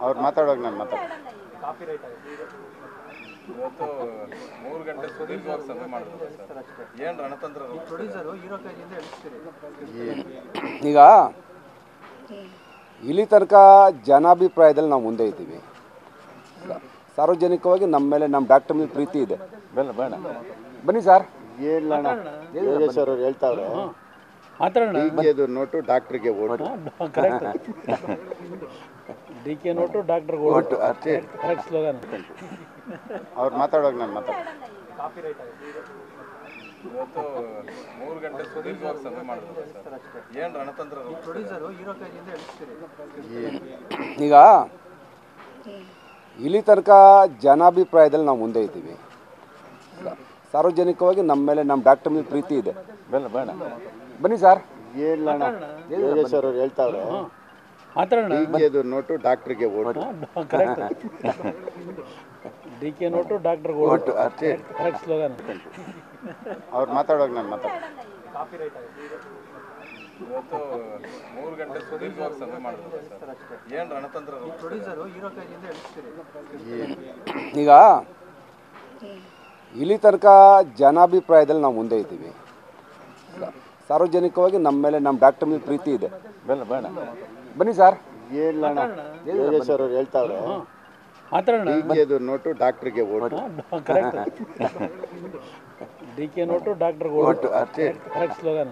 ಅವ್ರು ಮಾತಾಡುವಾಗ ನಾನು ಮಾತಾಡ ಇವತ್ತು 3 ಗಂಟೆ ಸುದೀರ್ಘವಾಗಿ ಸಭೆ ಮಾಡಿದ್ರು ಸರ್. ಏನು ರಣತಂತ್ರ ಈಗ ಇಲ್ಲಿ ತನಕ ಜನಾಭಿಪ್ರಾಯದಲ್ಲಿ ನಾವು ಮುಂದೆ ಇದ್ದೀವಿ. ಸಾರ್ವಜನಿಕವಾಗಿ ನಮ್ಮ ಮೇಲೆ ನಮ್ಮ ಡಾಕ್ಟರ್ ಮೇಲೆ ಪ್ರೀತಿ ಇದೆ. ಬೇಡ ಬನ್ನಿ ಸರ್. ಹೇಳೋಣ ಯೋಗೇಶ್ವರ್ ಅವ್ರು ಹೇಳ್ತಾವ್ರೆ ಡಿಕೆದು ನೋಟು ಡಾಕ್ಟ್ರಿಗೆ ಓಟು. ಡಿಕೆ ನೋಟು ಡಾಕ್ಟರ್ಗೆ ಓಟು ಅಷ್ಟೇ ಕರೆಕ್ಟ್ ಸ್ಲೋಗನ್. ಅವ್ರು ಮಾತಾಡುವಾಗ ನಾನು ಮಾತಾಡ ಇವತ್ತು 3 ಗಂಟೆ ಸುದೀರ್ಘವಾಗಿ ಸಭೆ ಮಾಡಿದ್ರು ಸರ್. ಏನು ರಣತಂತ್ರ ಈಗ ಇಲ್ಲಿ ತನಕ ಜನಾಭಿಪ್ರಾಯದಲ್ಲಿ ನಾವು ಮುಂದೆ ಇದ್ದೀವಿ. ಸಾರ್ವಜನಿಕವಾಗಿ ನಮ್ಮ ಮೇಲೆ ನಮ್ಮ ಡಾಕ್ಟರ್ ಮೇಲೆ ಪ್ರೀತಿ ಇದೆ. ಬೇಡ ಬನ್ನಿ ಸರ್. ಹೇಳೋಣ ಯೋಗೇಶ್ವರ್ ಅವ್ರು ಹೇಳ್ತಾವ್ರೆ ಡಿಕೆದು ನೋಟು ಡಾಕ್ಟ್ರಿಗೆ ಓಟು. ಕರೆಕ್ಟ್ ಡಿಕೆ ನೋಟು ಡಾಕ್ಟರ್ಗೆ ಓಟು ಅಷ್ಟೇ ಕರೆಕ್ಟ್ ಸ್ಲೋಗನ್. ಅವ್ರು ಮಾತಾಡುವಾಗ ನಾನು ಮಾತಾಡ ಇವತ್ತು 3 ಗಂಟೆ ಸುದೀರ್ಘವಾಗಿ ಸಭೆ ಮಾಡಿದ್ರು ಸರ್. ಏನು ರಣತಂತ್ರ ಈಗ ಇಲ್ಲಿ ತನಕ ಜನಾಭಿಪ್ರಾಯದಲ್ಲಿ ನಾವು ಮುಂದೆ ಇದ್ದೀವಿ. ಸಾರ್ವಜನಿಕವಾಗಿ ನಮ್ಮ ಮೇಲೆ ನಮ್ಮ ಡಾಕ್ಟರ್ ಮೇಲೆ ಪ್ರೀತಿ ಇದೆ. ಬೇಡ ಬನ್ನಿ ಸರ್. ಹೇಳೋಣ ಯೋಗೇಶ್ವರ್ ಅವ್ರು ಹೇಳ್ತಾವ್ರೆ ಡಿಕೆದು ನೋಟು ಡಾಕ್ಟ್ರಿಗೆ ಓಟು. ಕರೆಕ್ಟ್ ಡಿಕೆ ನೋಟು ಡಾಕ್ಟರ್ಗೆ ಓಟು ಅಷ್ಟೇ ಕರೆಕ್ಟ್ ಸ್ಲೋಗನ್.